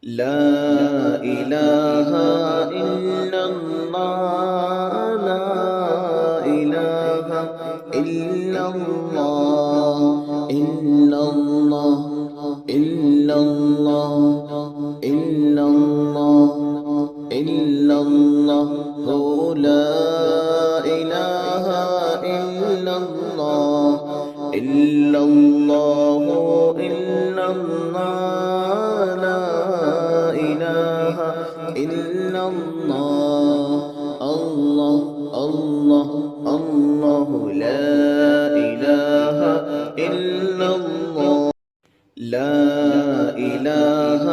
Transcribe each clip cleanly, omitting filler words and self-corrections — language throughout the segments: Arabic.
لا إله إلا الله لا إله إلا الله إلا الله إلا الله إلا الله إلا الله لا إله إلا الله إلا الله إلا الله لا إله إلا الله الله الله الله لا إله إلا الله لا إله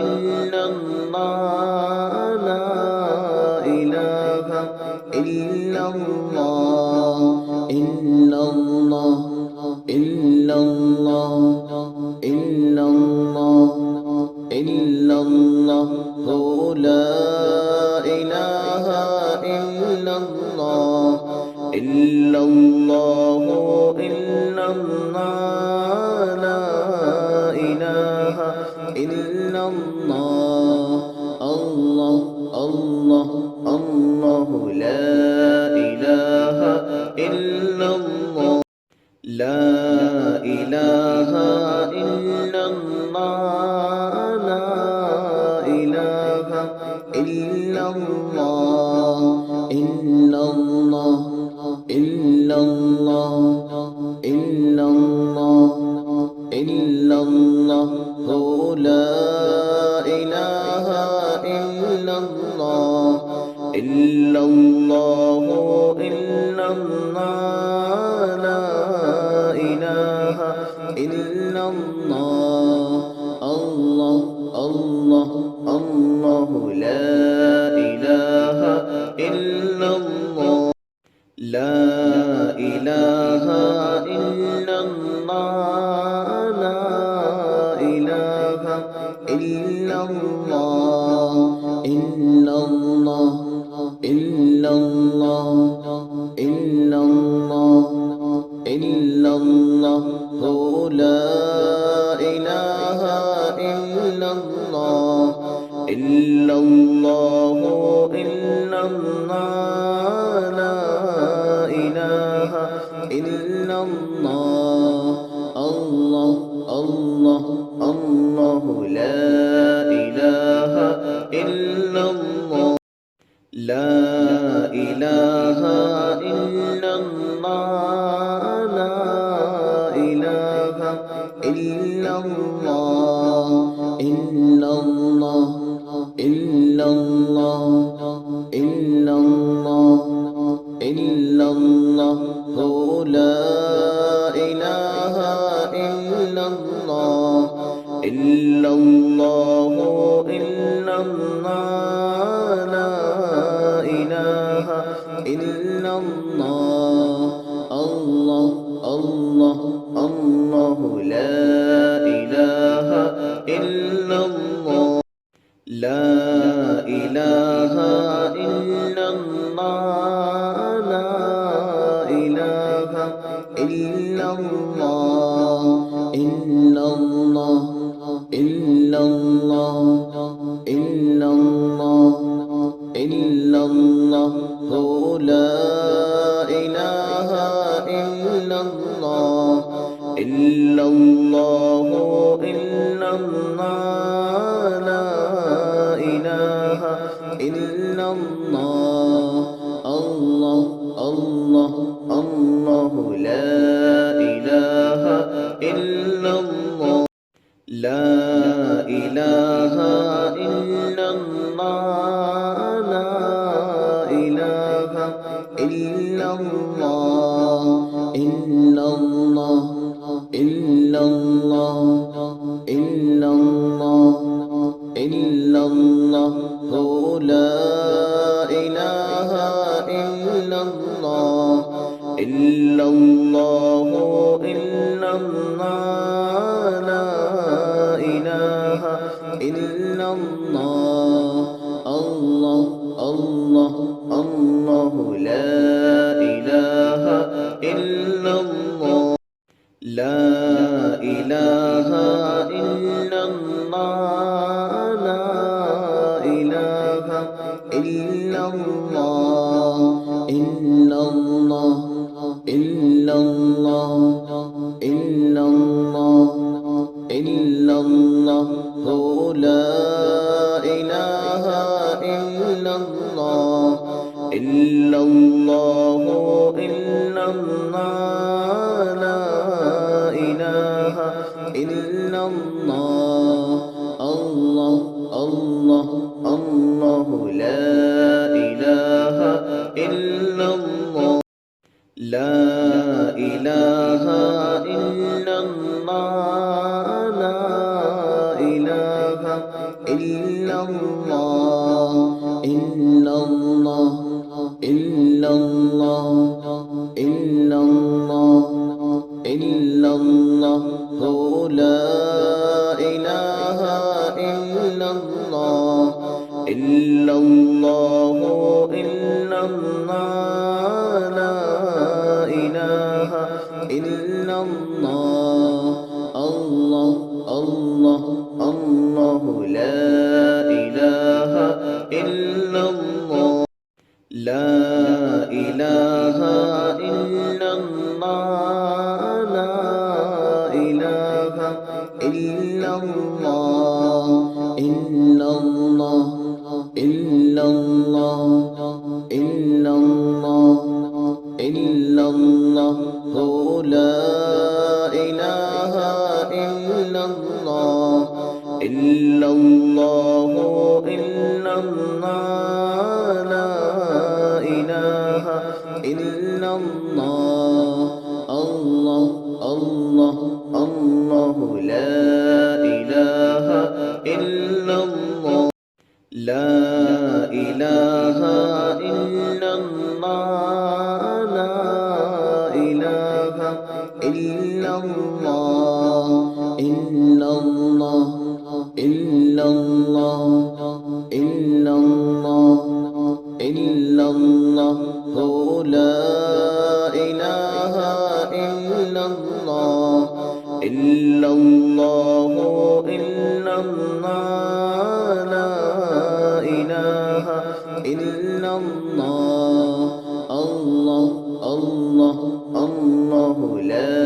إلا الله لا إله إلا الله إلا الله إلا الله إلا الله إلا الله لا إله إلا الله إلا الله إلا الله لا إله إلا الله الله الله الله لا إله إلا الله لا إله إلا الله لا إله إلا الله إلا الله إلا الله إلا الله إلا الله لا إله إلا الله إلا الله إلا الله لا إله إلا الله الله الله الله لا إله إلا الله لا إله إلا الله لا إله إلا الله إلا الله إلا الله إلا الله إلا الله لا إله إلا الله إلا الله إلا الله لا إله إلا الله الله الله الله لا إله إلا الله لا إله إلا الله لا إله إلا الله إلا الله إلا الله إلا الله إلا الله لا إله إلا الله إلا الله إلا الله لا إله إلا الله الله الله الله لا إله إلا الله لا إله إلا الله لا إله إلا الله إلا الله إلا الله إلا الله إلا الله لا إله إلا الله إلا الله إلا الله لا إله إلا الله الله الله الله لا إله إلا الله لا إله إلا الله لا إله إلا الله إلا الله إلا الله إلا الله إلا الله لا إله إلا الله إلا الله إلا الله لا إله إلا الله الله الله الله لا إله إلا الله لا إله إلا الله لا إله إلا الله إلا الله إلا الله لا إله إلا الله الله الله الله لا إله إلا الله لا إله إلا الله لا إله إلا الله إلا الله إلا الله إلا الله إلا الله لا إله إلا الله إلا الله إلا الله لا إله إلا الله الله الله الله لا إله إلا الله لا إله إلا الله لا إله إلا الله إلا الله إلا الله إلا الله إلا الله لا إله إلا الله إلا الله إلا الله لا إله إلا الله الله الله الله لا إله إلا الله لا إله إلا الله لا إله إلا الله إلا الله إلا الله إلا الله إلا الله لا إله إلا الله إلا الله إلا الله لا إله إلا الله الله الله الله لا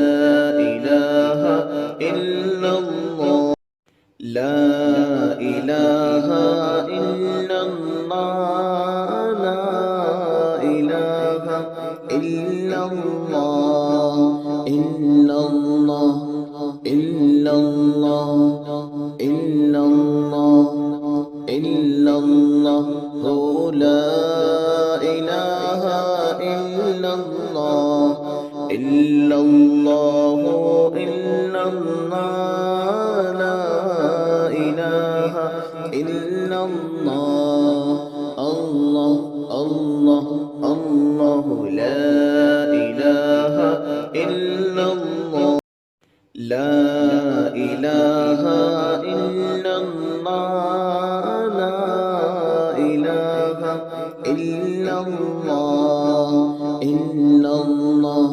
إله إلا الله لا إله إلا الله لا إله إلا الله إلا الله إلا الله إلا الله إلا الله لا إله إلا الله إلا الله إلا الله لا إله إلا الله الله الله الله لا إله إلا الله لا إله إلا الله لا إله إلا الله إلا الله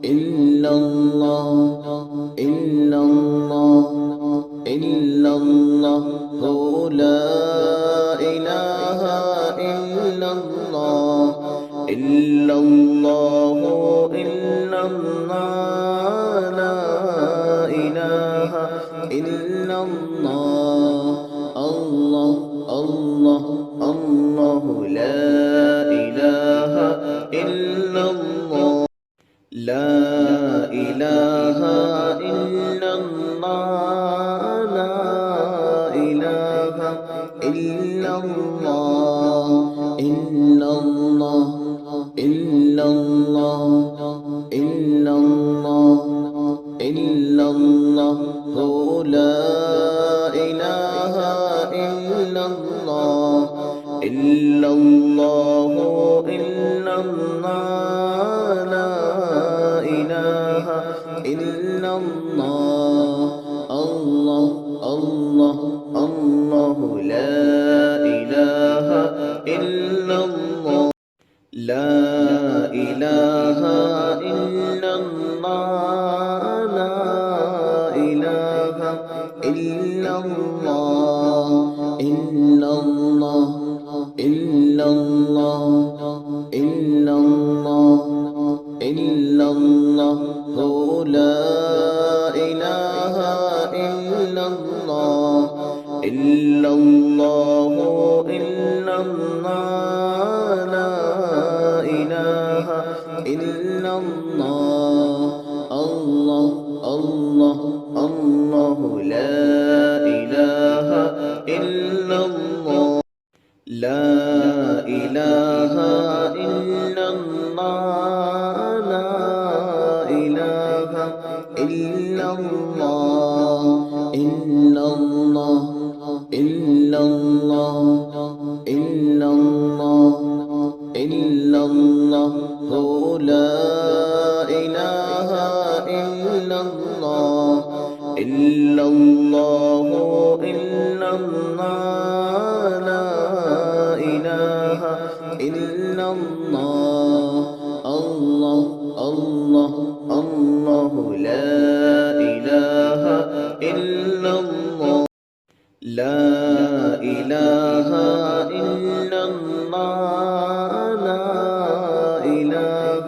إلا الله إلا الله إلا الله لا إله إلا الله إلا الله إلا الله لا إله إلا الله الله الله الله لا إله إلا الله لا إله إلا الله لا إله إلا الله إلا الله إلا الله إلا الله إلا الله لا إله إلا الله إلا الله إلا الله لا إله إلا الله الله الله الله لا إله إلا الله لا إله إلا الله لا إله إلا الله إلا الله إلا الله إلا الله إلا الله لا إله إلا الله إلا الله إلا الله لا إله إلا الله الله الله الله لا إله إلا الله لا إله إلا الله لا إله إلا الله إلا الله إلا الله إلا الله إلا الله لا إله إلا الله إلا الله إلا الله لا إله إلا الله الله الله الله لا إله إلا الله لا إله إلا الله لا إله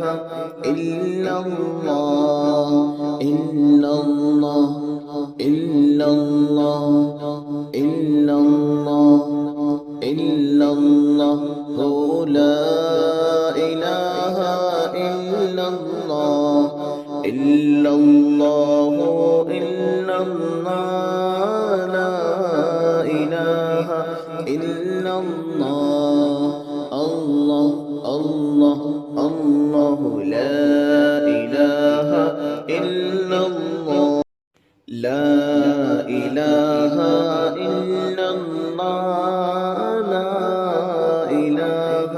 إلا الله إلا الله إلا الله إلا الله إلا الله لا إله إلا الله إلا الله إلا الله لا إله إلا الله الله الله الله لا إله إلا الله لا إله إلا الله لا إله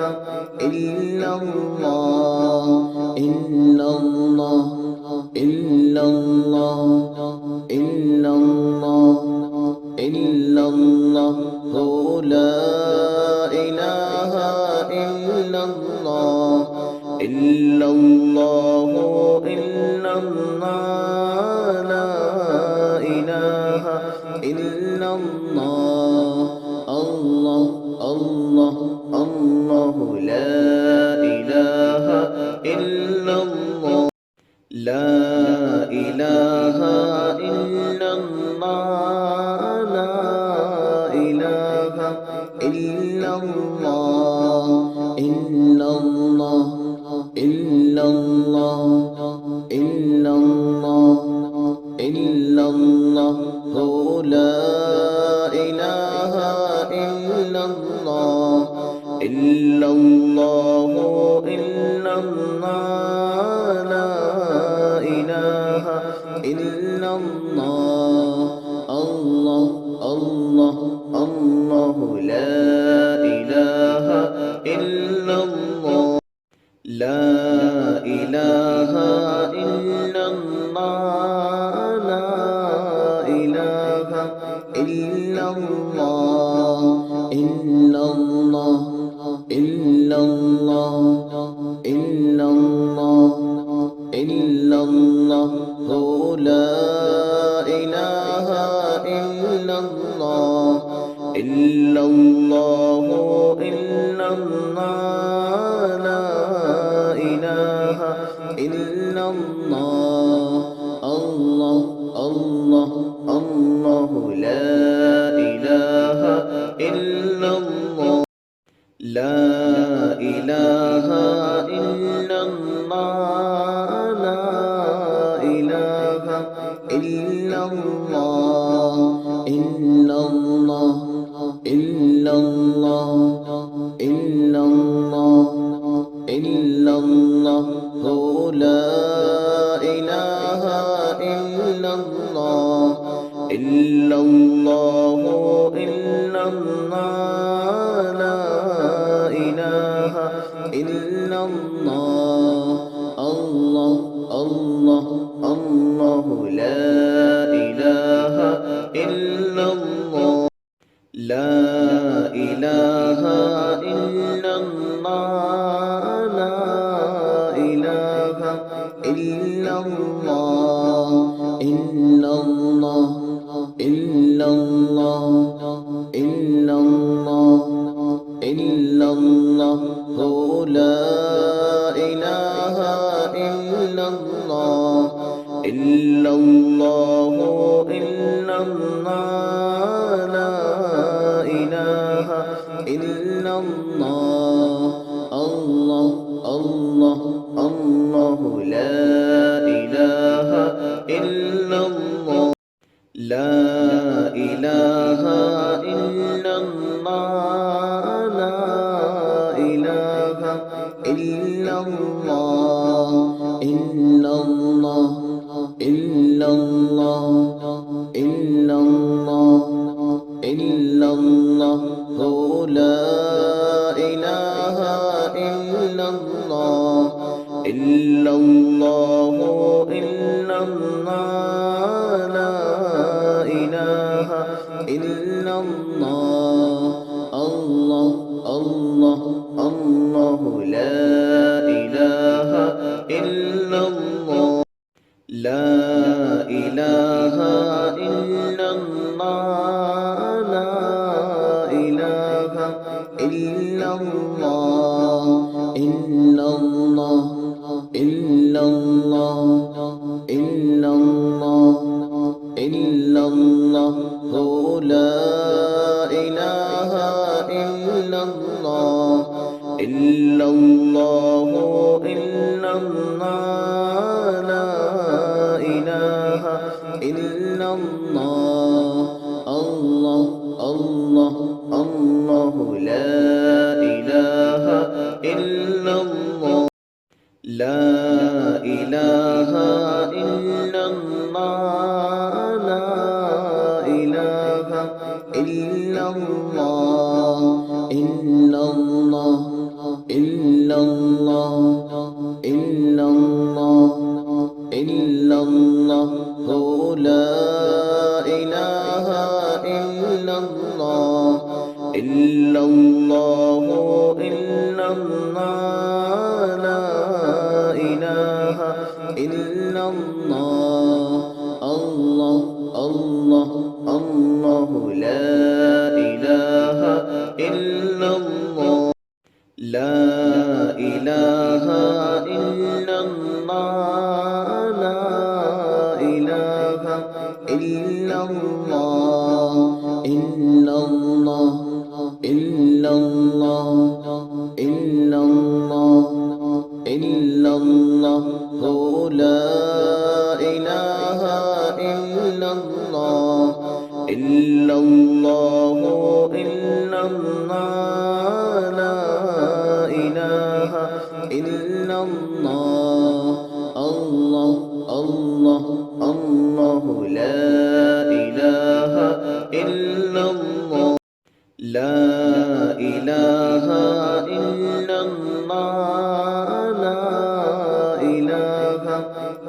إلا الله إلا الله إلا الله إلا الله إلا الله لا إله إلا الله إلا الله إلا الله لا إله إلا الله الله الله الله لا إله إلا الله لا إله إلا الله لا إله إلا الله إلا الله إلا الله إلا الله إلا الله لا إله إلا الله إلا الله إلا الله لا إله إلا الله الله الله الله لا إله إلا الله لا إله إلا الله لا إله إلا الله إلا الله إلا الله إلا الله إلا الله لا إله إلا الله إلا الله إلا الله لا إله إلا الله الله الله الله لا إله إلا الله لا إله إلا الله لا إله إلا الله إلا الله إلا الله إلا الله إلا الله لا إله إلا الله إلا الله إلا الله لا إله إلا الله الله الله الله لا إله إلا الله لا إله إلا الله لا إله إلا الله إلا الله إلا الله إلا الله إلا الله لا إله إلا الله إلا الله إلا الله لا إلا الله لا إله إلا الله إلا الله إلا الله لا إله إلا الله الله الله الله لا إله إلا الله لا إله إلا الله لا إله إلا الله إلا الله إلا الله إلا الله إلا الله لا إله إلا الله إلا الله إلا الله لا إله إلا الله الله الله الله لا إله إلا الله لا إله إلا الله لا إله إلا الله إلا الله إلا الله إلا الله إلا الله لا إله إلا الله إلا الله إلا الله لا إله إلا الله الله الله الله لا إله إلا الله لا إله إلا الله لا إله إلا الله إلا الله إلا الله إلا الله إلا الله لا إله إلا الله إلا الله إلا الله لا إله إلا الله الله الله الله لا إله إلا الله لا إله إلا الله لا إله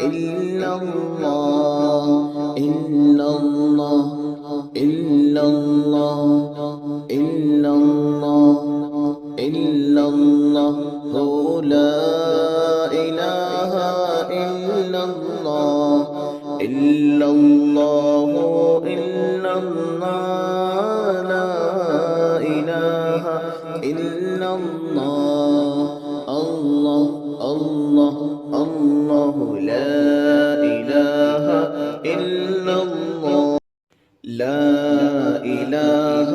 إلا الله إلا الله إلا الله إلا الله إلا الله لا إله إلا الله إلا الله إلا الله لا إله إلا الله الله الله الله لا إله إلا الله لا إله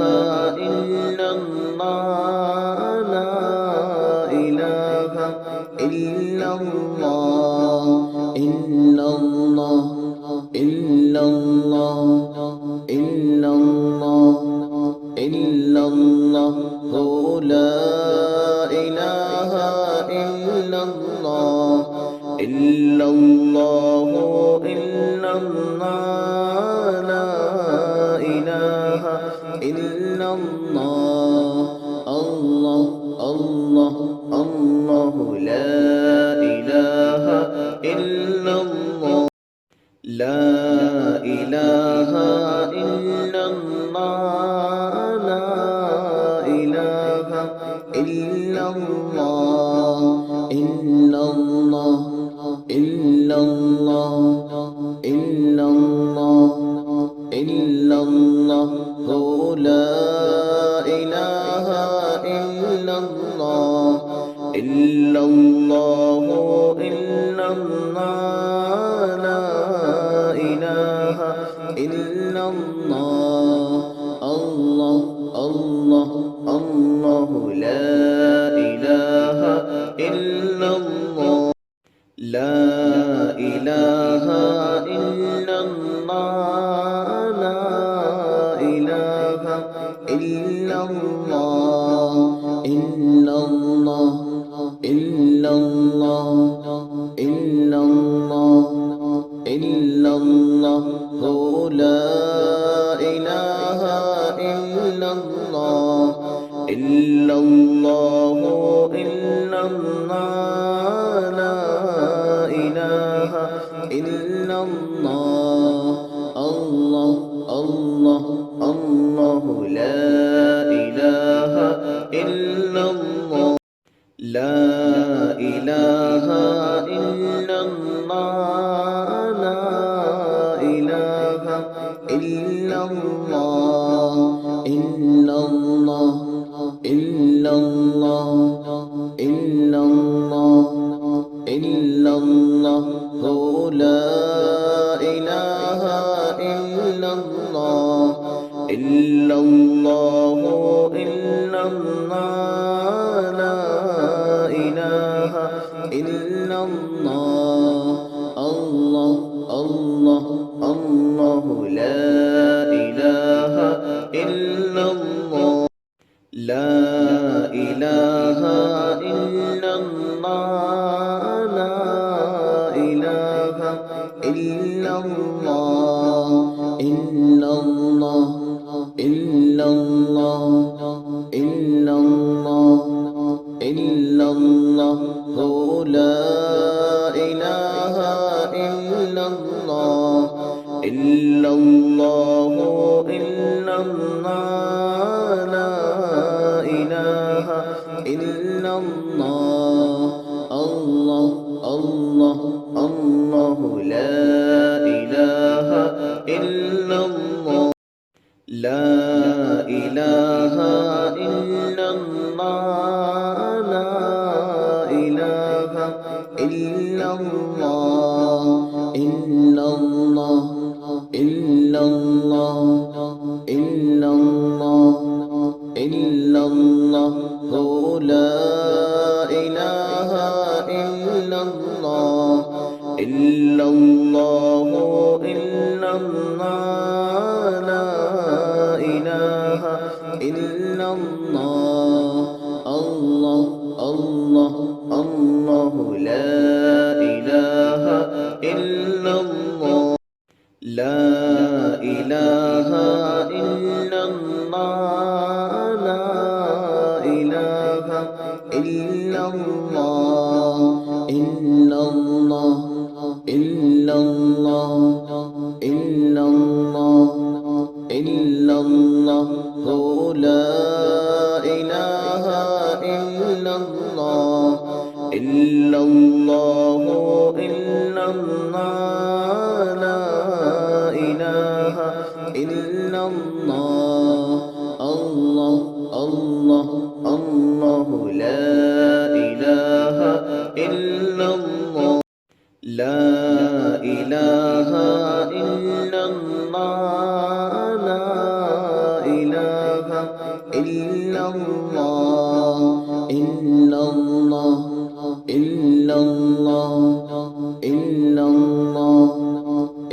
إلا الله لا إله إلا الله إلا الله إلا الله إلا الله إلا الله لا إله إلا الله إلا الله إلا الله لا إله إلا الله الله الله الله لا إله إلا الله لا إله إلا الله لا إله إلا الله إلا الله إلا الله إلا الله إلا الله لا إله إلا الله إلا الله إلا الله لا إله إلا الله الله الله الله لا إله إلا الله لا إله إلا الله لا إله إلا الله إلا الله إلا الله إلا الله إلا الله لا إله إلا الله إلا الله إلا الله لا إله إلا الله الله الله الله لا إله إلا الله لا إله إلا الله لا إله إلا الله إلا الله إلا الله إلا الله إلا الله لا إله إلا الله إلا الله إلا الله لا إله إلا الله الله الله الله لا إله إلا الله لا إله إلا الله لا إله إلا الله إلا الله إلا الله إلا الله إلا الله لا إله إلا الله إلا الله إلا الله لا إله إلا الله الله الله الله لا إله إلا الله لا إله إلا الله لا إله إلا الله إلا الله إلا الله إلا الله إلا الله لا إله إلا الله إلا الله إلا الله لا إله إلا الله الله الله الله لا إله إلا الله لا إله إلا الله لا إله إلا الله إلا الله إلا الله إلا الله إلا الله لا إله إلا الله إلا الله إلا الله لا إله إلا الله الله الله الله لا إله إلا الله لا إله إلا الله لا إله إلا الله إلا الله إلا الله إلا الله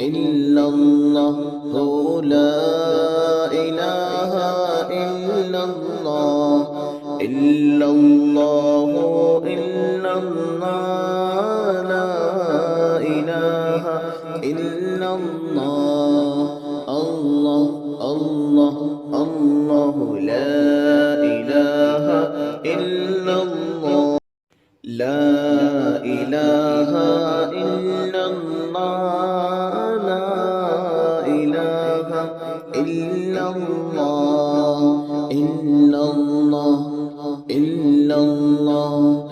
إلا الله لا إله إلا الله إلا الله إلا الله لا إله إلا الله الله الله الله لا إله إلا الله لا إله إلا الله لا إله إلا الله إلا الله إلا الله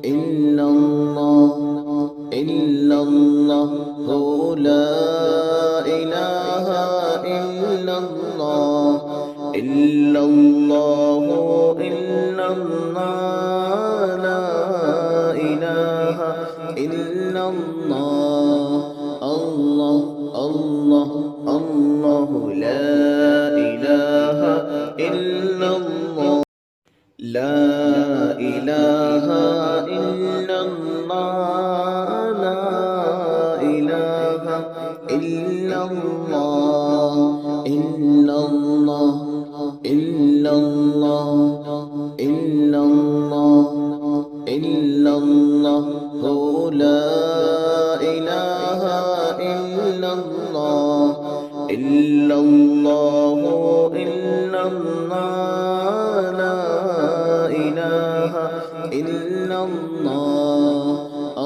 إلا الله إلا الله لا إله إلا الله إلا الله إلا الله لا إله إلا الله الله الله الله لا إله إلا الله لا إله إلا الله لا إله إلا الله إلا الله إلا الله إلا الله إلا الله لا إله إلا الله إلا الله إلا الله لا إله إلا الله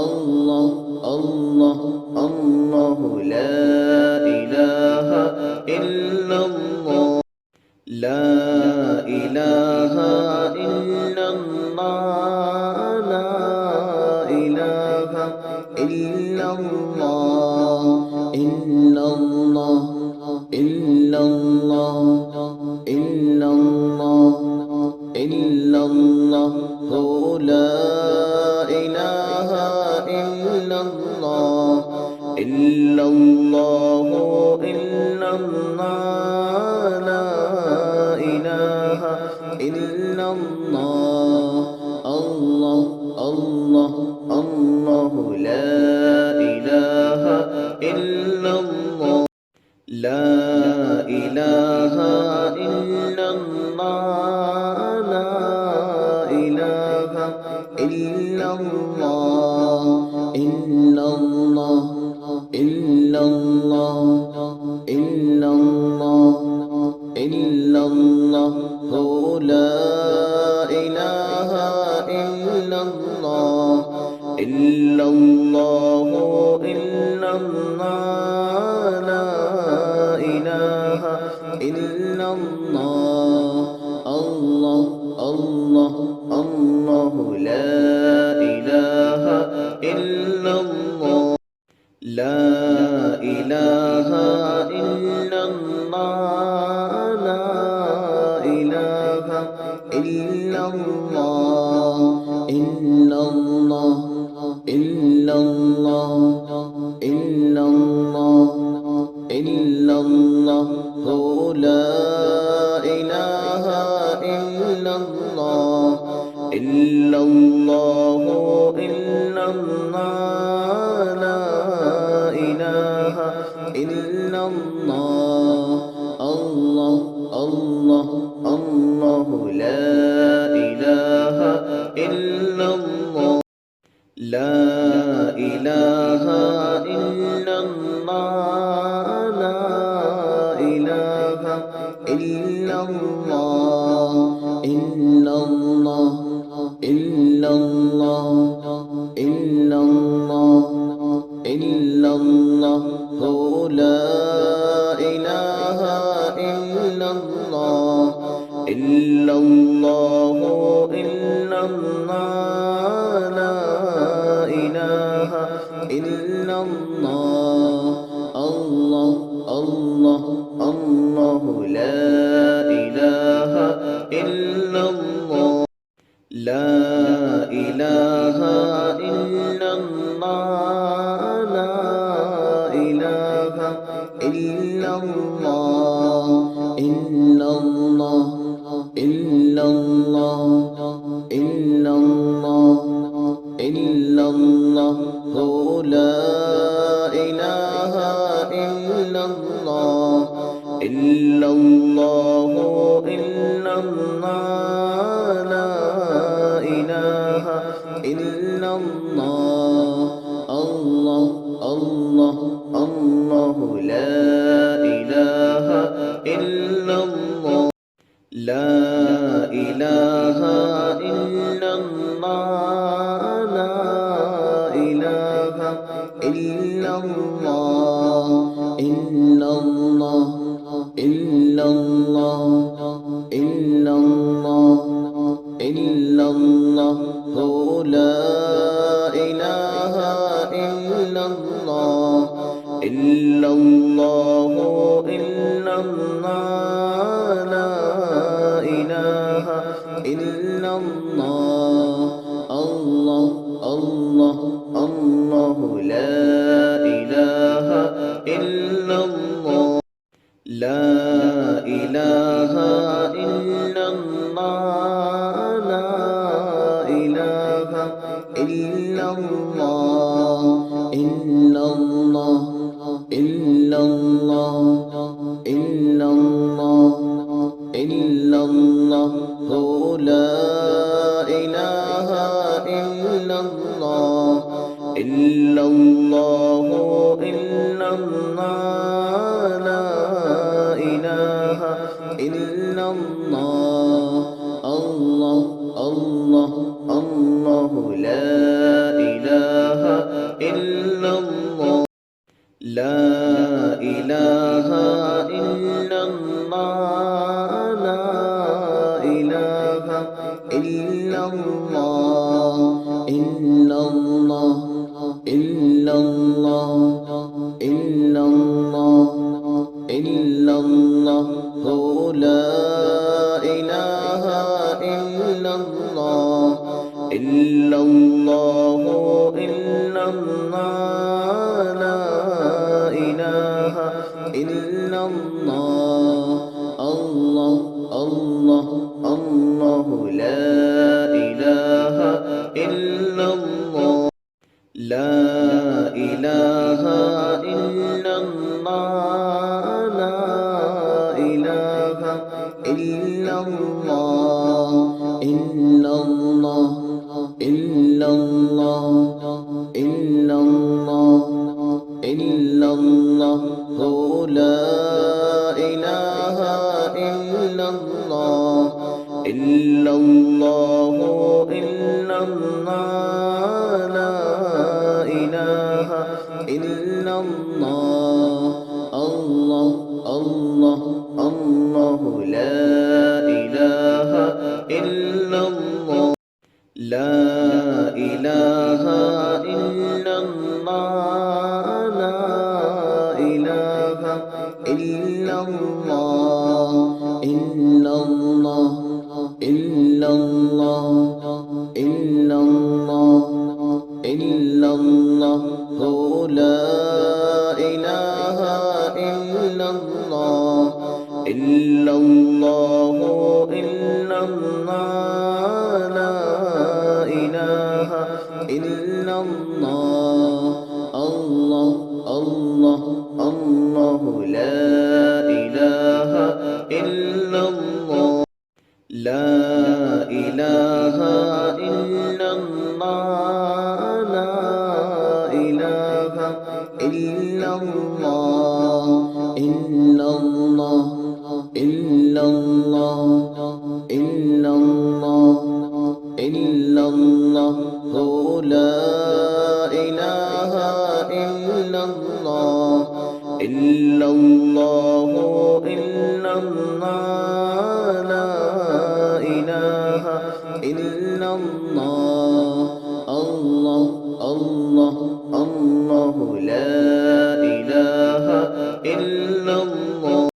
الله الله الله لا إله إلا الله لا إله إلا الله لا إله إلا الله إلا الله إلا الله إلا الله إلا الله لا إله إلا الله إلا الله إلا الله لا إله إلا الله الله الله الله لا إله إلا الله لا إله إلا الله لا إله إلا الله إلا الله إلا الله إلا الله إلا الله لا إله إلا الله إلا الله إلا الله لا إله إلا الله الله الله الله لا إله إلا الله لا إله إلا الله لا إله إلا الله إلا الله إلا الله إلا الله إلا الله لا إله إلا الله إلا الله إلا الله لا إله إلا الله الله الله الله لا إله إلا الله لا إله إلا الله لا إله إلا الله إلا الله إلا الله إلا الله إلا الله لا إله إلا الله إلا الله إلا الله لا إله إلا الله الله الله الله لا إله إلا الله لا إله إلا الله لا إله إلا الله إلا الله إلا الله إلا الله إلا الله لا إله إلا الله إلا الله إلا الله لا إله إلا الله الله الله الله لا إله إلا الله لا إله إلا الله لا إله إلا الله إلا الله إلا الله إلا الله إلا الله لا إله إلا الله إلا الله إلا الله لا إله إلا الله الله الله الله لا إله إلا الله لا إله إلا الله لا إله إلا الله إلا الله إلا الله إلا الله إلا الله لا إله إلا الله إلا الله إلا الله لا إله إلا الله إله إلا الله إلا الله إلا الله إلا الله إلا الله لا إله إلا الله إلا الله إلا الله لا إله إلا الله الله الله الله لا إله إلا الله لا إله إلا الله لا إله إلا الله إلا الله إلا الله إلا الله إلا الله لا إله إلا الله إلا الله إلا الله لا إله إلا الله الله الله الله لا إله إلا الله لا إله إلا الله لا إله إلا الله إلا الله إلا الله إلا الله إلا الله لا إله إلا الله إلا الله إلا الله لا إله إلا الله الله الله الله لا إله إلا الله لا إله إلا الله لا إله إلا الله إلا الله إلا الله إلا الله إلا الله لا إله إلا الله إلا الله إلا الله لا إله إلا الله الله الله الله لا إله إلا الله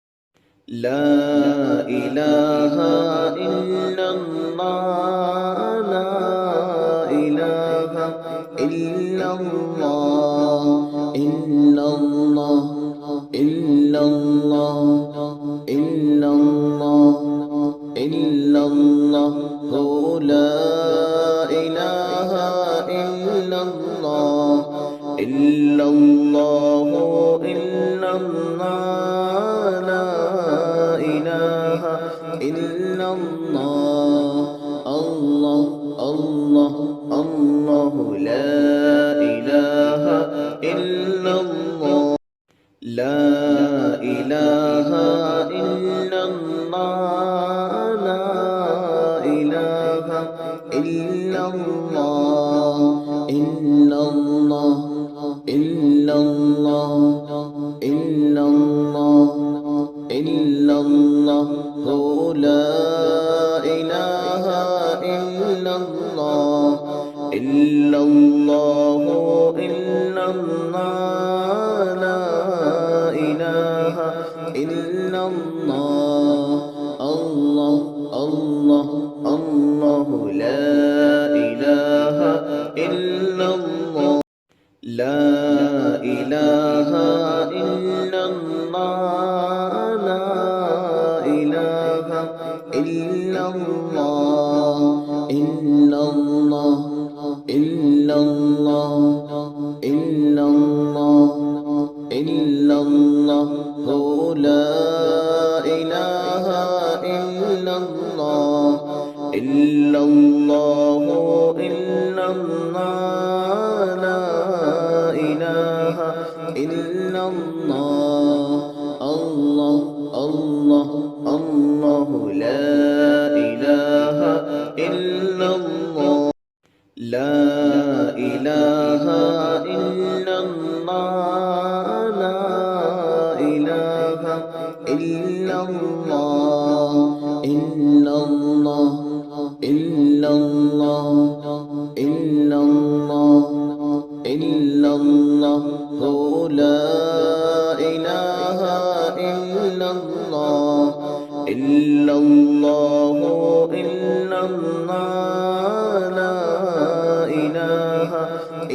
لا إله إلا الله لا إله إلا الله إلا الله إلا الله إلا الله إلا الله لا إله إلا الله إلا الله إلا الله لا إله إلا الله الله الله الله لا إله إلا الله لا إله إلا الله لا إله إلا الله إلا الله إلا الله إلا الله إلا الله لا إله إلا الله إلا الله إلا الله لا إله إلا الله الله الله الله لا إله إلا الله لا إله إلا الله لا إله إلا الله إلا الله إلا الله إلا الله إلا الله لا إله إلا الله إلا الله إلا الله لا إله إلا الله الله الله الله لا إله إلا الله لا إله إلا الله لا إله إلا الله إلا الله إلا الله إلا الله إلا الله لا إله إلا الله إلا الله إلا الله لا إله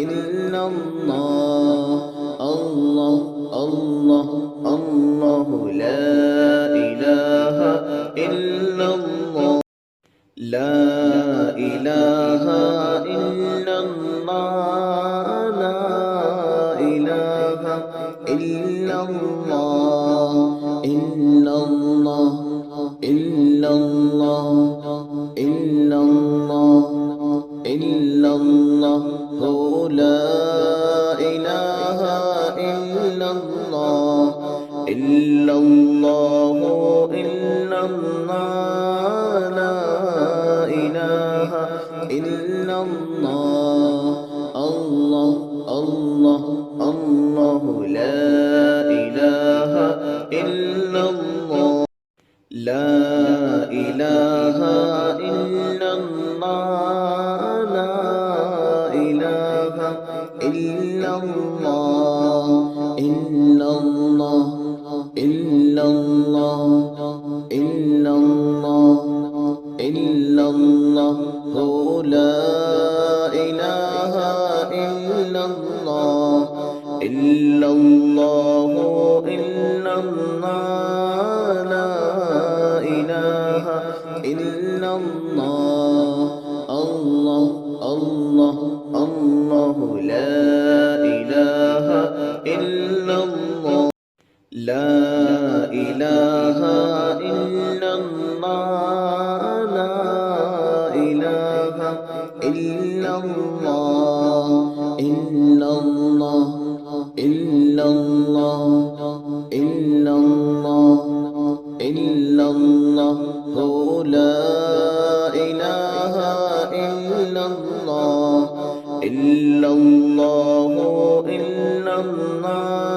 إلا الله الله الله الله لا إله إلا الله لا إله إلا الله لا إله إلا الله إلا الله إلا الله إلا الله إلا الله لا إله إلا الله إلا الله إلا الله لا إله إلا الله الله الله الله لا إله إلا الله لا إله إلا الله لا إله إلا الله إلا الله إلا الله إلا الله إلا الله لا إله إلا الله إلا الله إلا الله لا إله إلا الله الله الله الله لا إله إلا الله لا إله إلا الله لا إله إلا الله إلا الله إلا الله إلا الله إلا الله لا إله إلا الله إلا الله إلا الله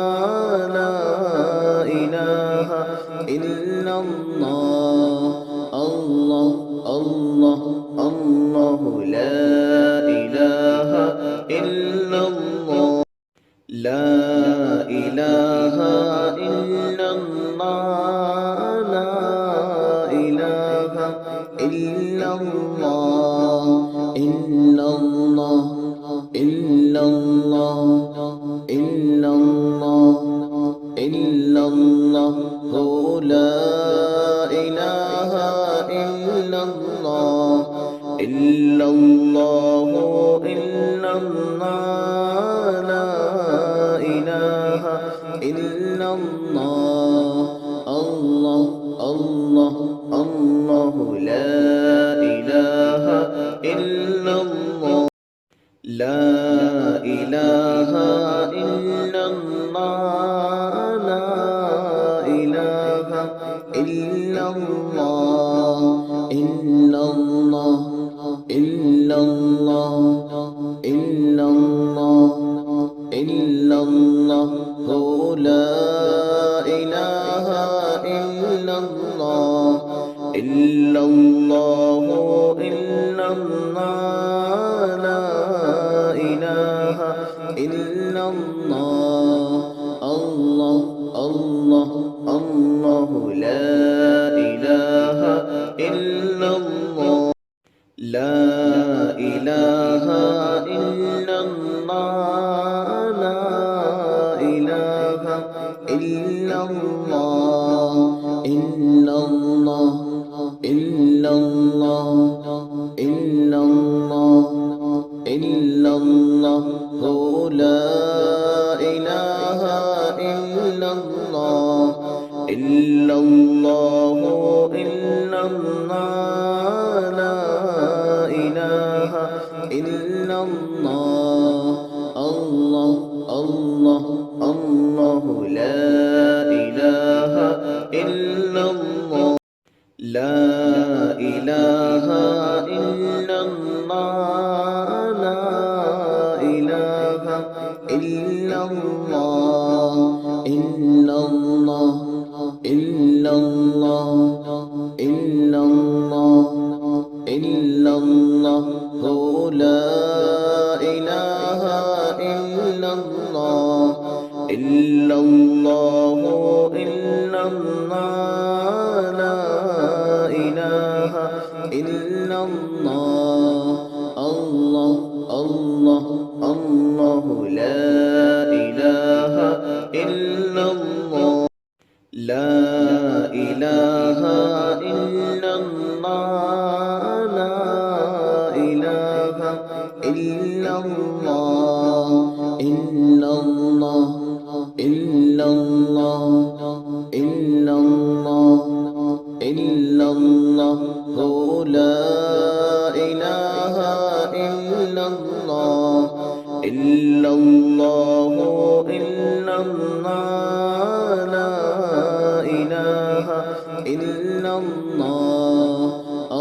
لا إله إلا الله الله الله الله لا إله إلا الله لا إله إلا الله لا إله إلا الله إلا الله إلا الله إلا الله إلا الله لا إله إلا الله إلا الله إلا الله لا إله إلا الله الله الله الله لا إله إلا الله لا إله إلا الله لا إله إلا الله إلا الله إلا الله إلا الله إلا الله لا إله إلا الله إلا الله إلا الله لا إله إلا الله الله الله الله لا إله إلا الله لا إله إلا الله لا إله إلا الله إلا الله إلا الله إلا الله إلا الله لا إله إلا الله إلا الله إلا الله لا إله إلا الله الله الله الله لا إله إلا الله لا إله إلا الله لا إله إلا الله إلا الله إلا الله إلا الله إلا الله لا إله إلا الله إلا الله إلا الله لا إله إلا الله الله الله الله لا إله إلا الله لا إله إلا الله لا إله إلا الله إلا الله إلا الله إلا الله إلا الله لا إله إلا الله إلا الله إلا الله لا إله إلا الله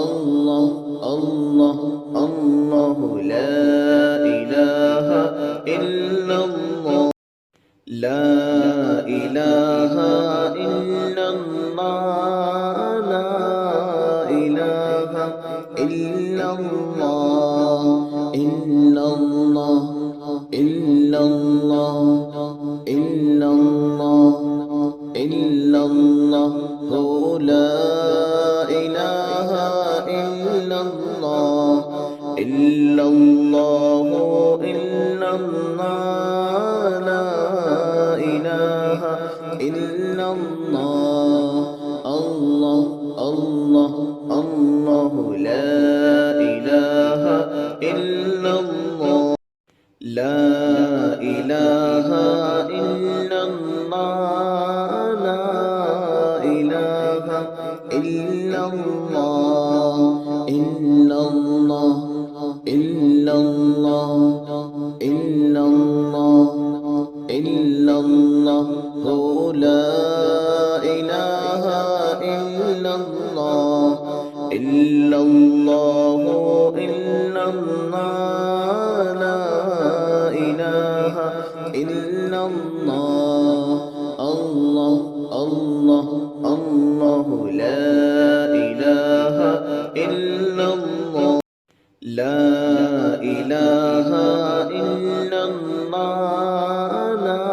الله الله الله لا إله إلا الله لا إله إلا الله لا إله إلا الله إلا الله إلا الله إلا الله إلا الله لا إله إلا الله إلا الله إلا الله لا إله إلا الله الله الله الله لا إله إلا الله لا إله إلا الله لا إله إلا الله إلا الله إلا الله إلا الله إلا الله لا إله إلا الله إلا الله إلا الله لا إله إلا الله الله الله الله لا إله إلا الله لا إله إلا الله لا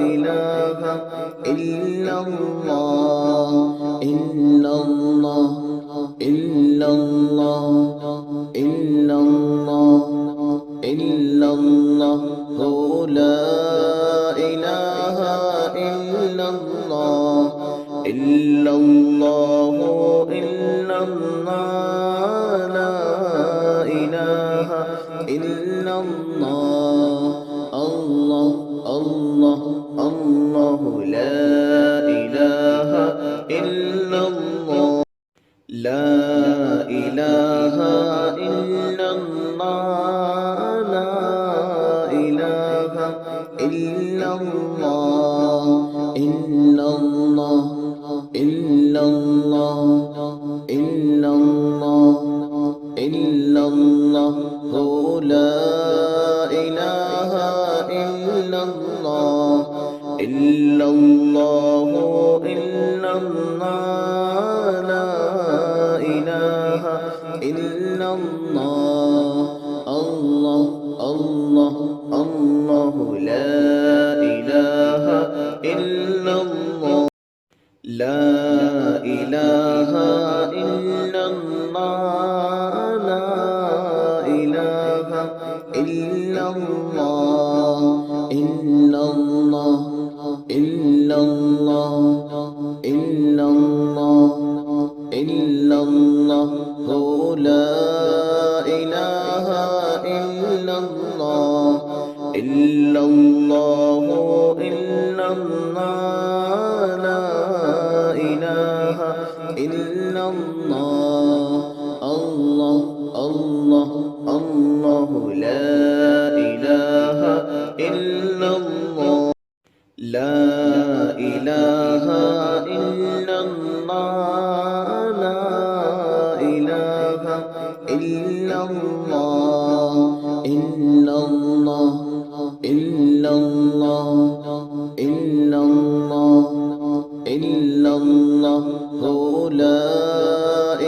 إله إلا الله إلا الله إلا الله إلا الله إلا الله لا إله إلا الله إلا الله إلا الله لا إله إلا الله الله الله الله لا إله إلا الله لا إله إلا الله لا إله إلا الله إلا الله إلا الله إلا الله إلا الله لا إله إلا الله إلا الله إلا الله لا إله إلا الله الله الله الله لا إله إلا الله لا إله إلا الله لا إله إلا الله إلا الله إلا الله إلا الله إلا الله لا إله إلا الله إلا الله إلا الله لا إله إلا الله الله الله الله لا إله إلا الله لا إله إلا الله لا إله إلا الله إلا الله إلا الله إلا الله إلا الله لا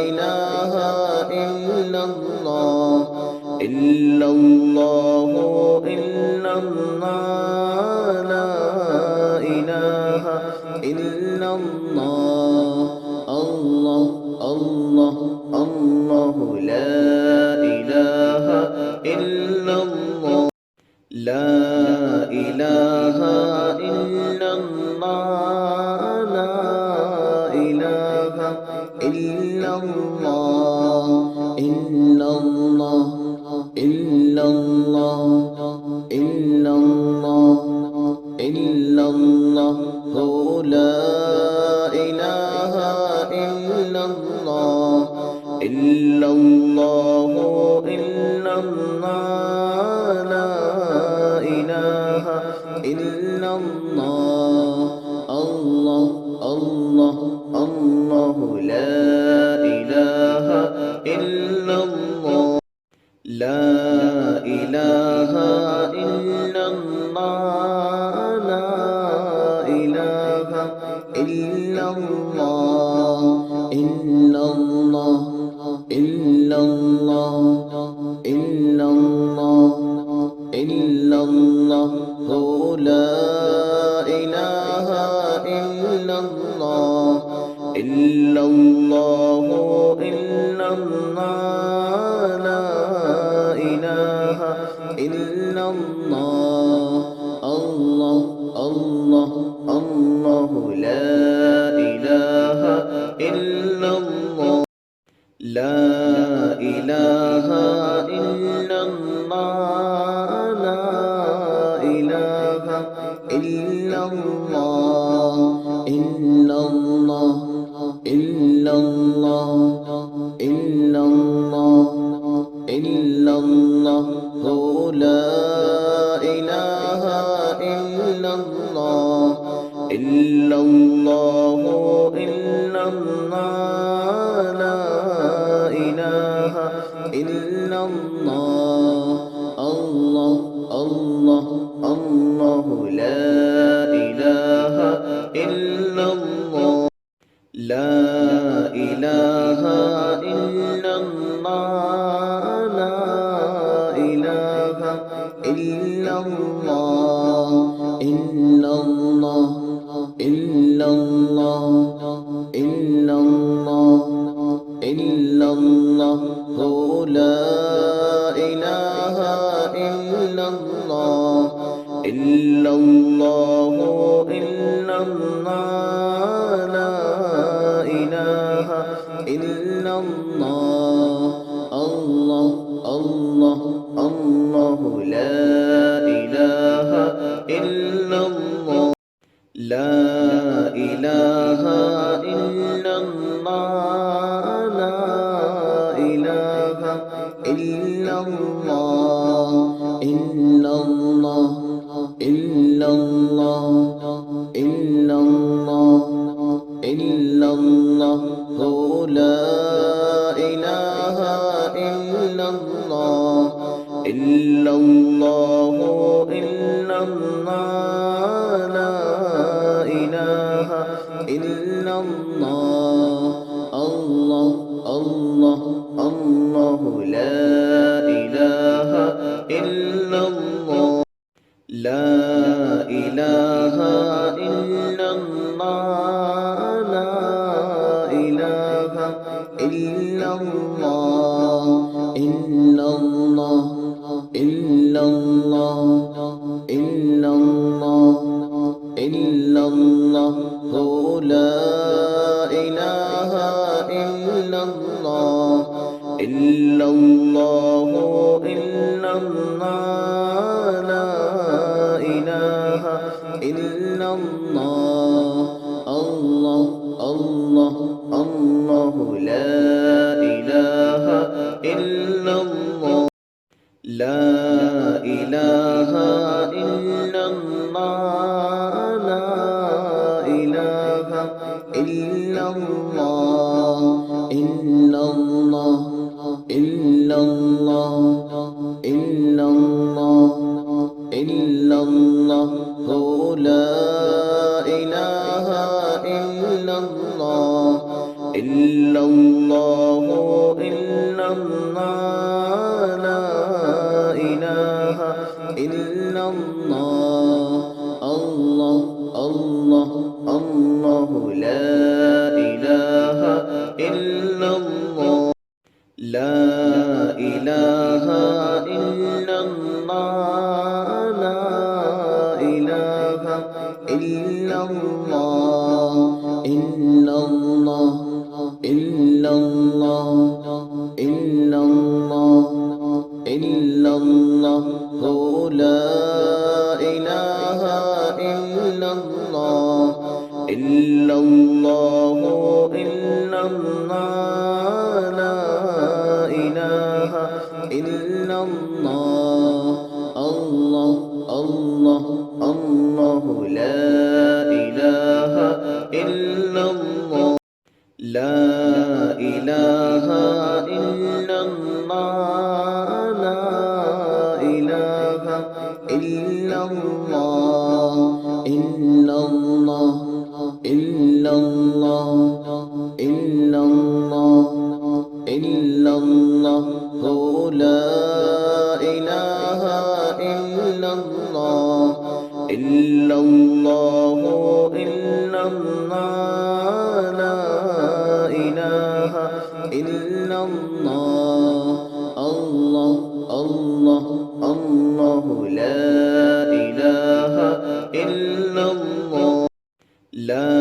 إله إلا إلا الله إلا الله لا إله إلا الله الله الله الله لا إله إلا الله لا إله إلا الله لا إله إلا الله إلا الله إلا الله إلا الله إلا الله لا إله إلا الله إلا الله إلا الله لا إله إلا الله الله الله الله لا إله إلا الله لا إله إلا الله لا إله إلا الله إلا الله إلا الله إلا الله إلا الله لا إله إلا الله إلا الله إلا الله لا إله إلا الله الله الله الله لا إله إلا الله لا إله إلا الله لا إله إلا الله إلا الله إلا الله إلا الله إلا الله لا إله إلا الله إلا الله إلا الله لا إله إلا الله الله الله الله لا إله إلا الله لا إله إلا الله لا إله إلا الله إلا الله إلا الله إلا الله إلا الله لا إله إلا الله إلا الله إلا الله لا إله إلا الله الله الله الله لا إله إلا الله لا إله إلا الله لا إله إلا الله إلا الله إلا الله إلا الله إلا الله لا إله إلا الله إلا الله إلا الله لا إله إلا الله الله الله الله لا إله إلا الله لا إله إلا الله لا إله إلا الله إلا الله إلا الله إلا الله إلا الله لا إله إلا الله إلا الله إلا الله لا إله إلا الله الله الله الله لا إله إلا الله لا إله إلا الله لا إله إلا الله إلا الله إلا الله إلا الله إلا الله لا إله إلا الله إلا الله إلا الله لا لا إله إلا الله لا إله إلا الله إلا الله إلا الله إلا الله إلا الله لا إله إلا الله إلا الله إلا الله لا إله إلا الله الله الله الله لا إله إلا الله لا إله إلا الله لا إله إلا الله إلا الله إلا الله إلا الله إلا الله لا إله إلا الله إلا الله إلا الله لا إله إلا الله الله الله الله لا إله إلا الله لا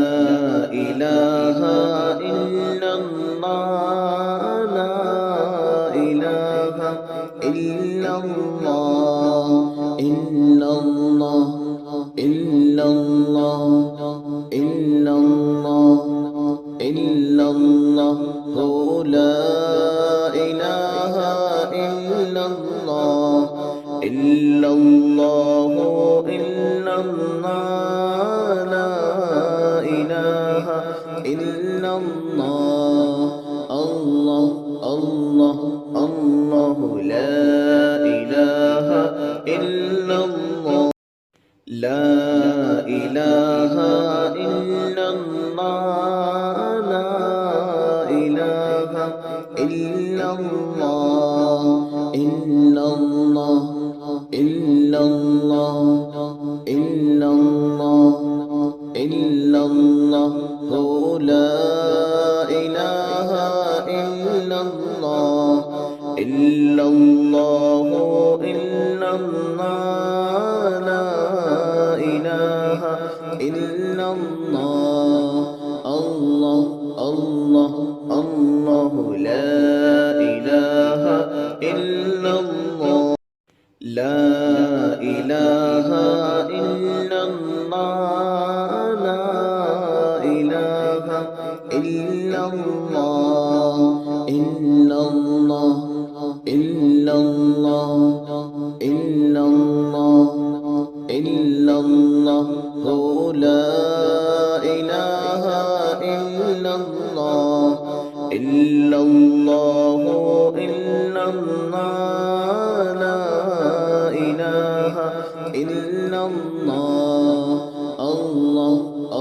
إله إلا الله لا إله إلا الله إلا الله إلا الله إلا الله إلا الله لا إله إلا الله إلا الله إلا الله لا إله إلا الله الله الله الله لا إله إلا الله لا إله إلا الله لا إله إلا الله إلا الله إلا الله إلا الله إلا الله لا إله إلا الله إلا الله إلا الله لا إله إلا الله الله الله الله لا إله إلا الله لا إله إلا الله لا إله إلا الله إلا الله إلا الله إلا الله إلا الله لا إله إلا الله إلا الله إلا الله لا إله إلا الله الله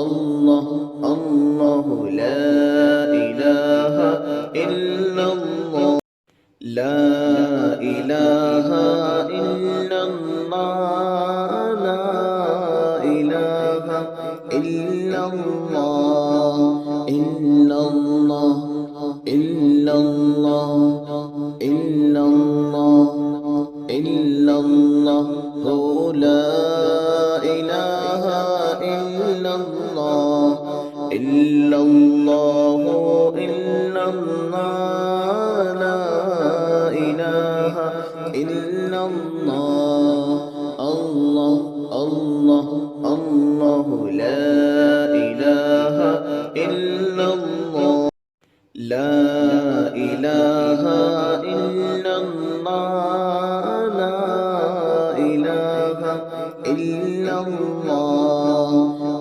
الله الله لا إله إلا الله لا إله إلا الله لا إله إلا الله إلا الله إلا الله إلا الله إلا الله لا إله إلا الله إلا الله إلا الله لا إله إلا الله الله الله الله لا إله إلا الله لا إله إلا الله لا إله إلا الله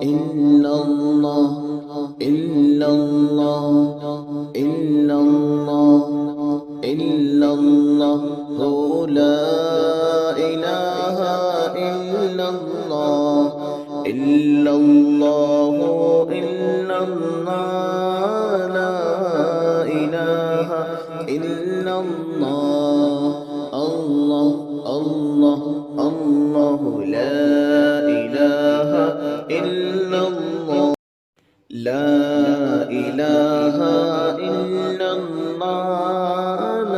إلا الله إلا الله إلا الله إلا الله لا إله إلا الله إلا الله إلا الله لا إله إلا الله الله الله الله لا إله إلا الله لا إله إلا الله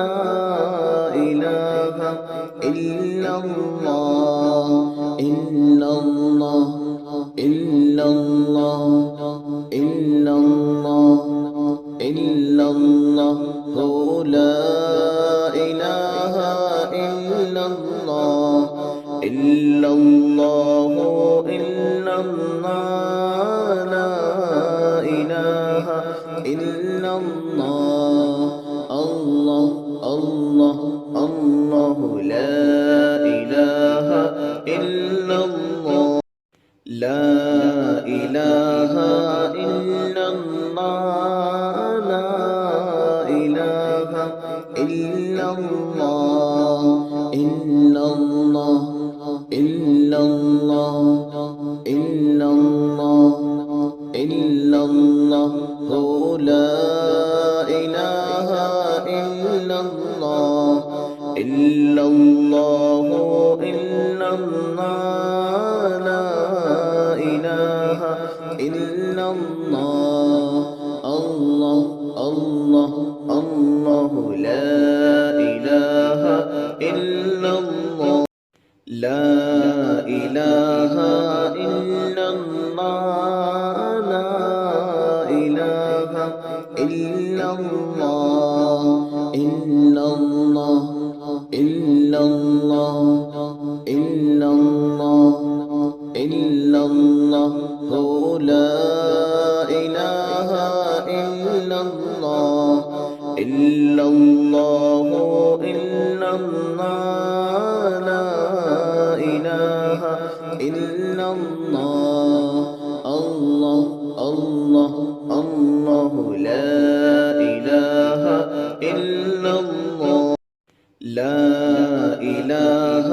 إلا الله إلا الله إلا الله إلا الله إلا الله لا إله إلا الله إلا الله إلا الله لا إله إلا الله الله الله الله لا إله إلا الله لا إله إلا الله لا إله إلا الله إلا الله إلا الله إلا الله إلا الله لا إله إلا الله إلا الله إلا الله لا إله إلا الله الله الله الله لا إله إلا الله لا إله إلا الله لا إله إلا الله إلا الله إلا الله إلا الله إلا الله لا إله إلا الله إلا الله إلا الله لا إله إلا الله الله الله الله لا إله إلا الله لا إله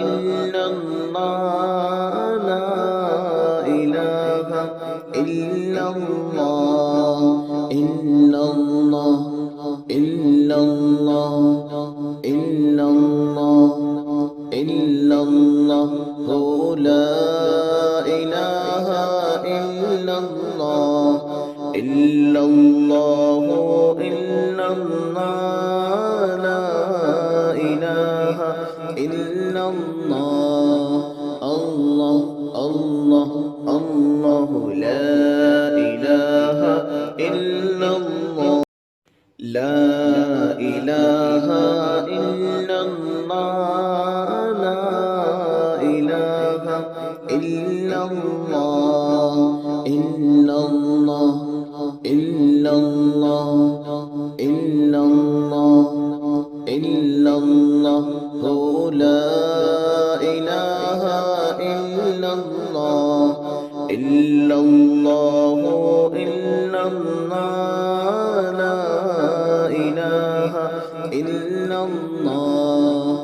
إلا الله لا إله إلا الله إلا الله إلا الله إلا الله إلا الله لا إله إلا الله إلا الله إلا الله لا إله إلا الله الله الله الله لا إله إلا الله لا إله إلا الله لا إله إلا الله إلا الله إلا الله إلا الله إلا الله لا إله إلا الله إلا الله إلا الله لا إله إلا الله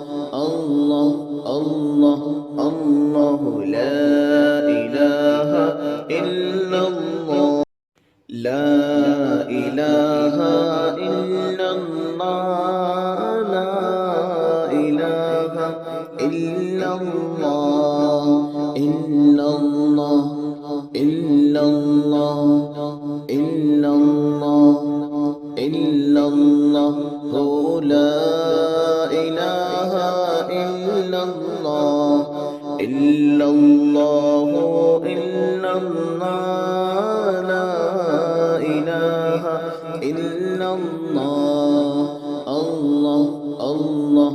الله الله الله لا إله إلا الله لا إله إلا الله لا إله إلا الله إلا الله إلا الله إلا الله إلا الله لا إله إلا الله إلا الله إلا الله لا إله إلا الله الله الله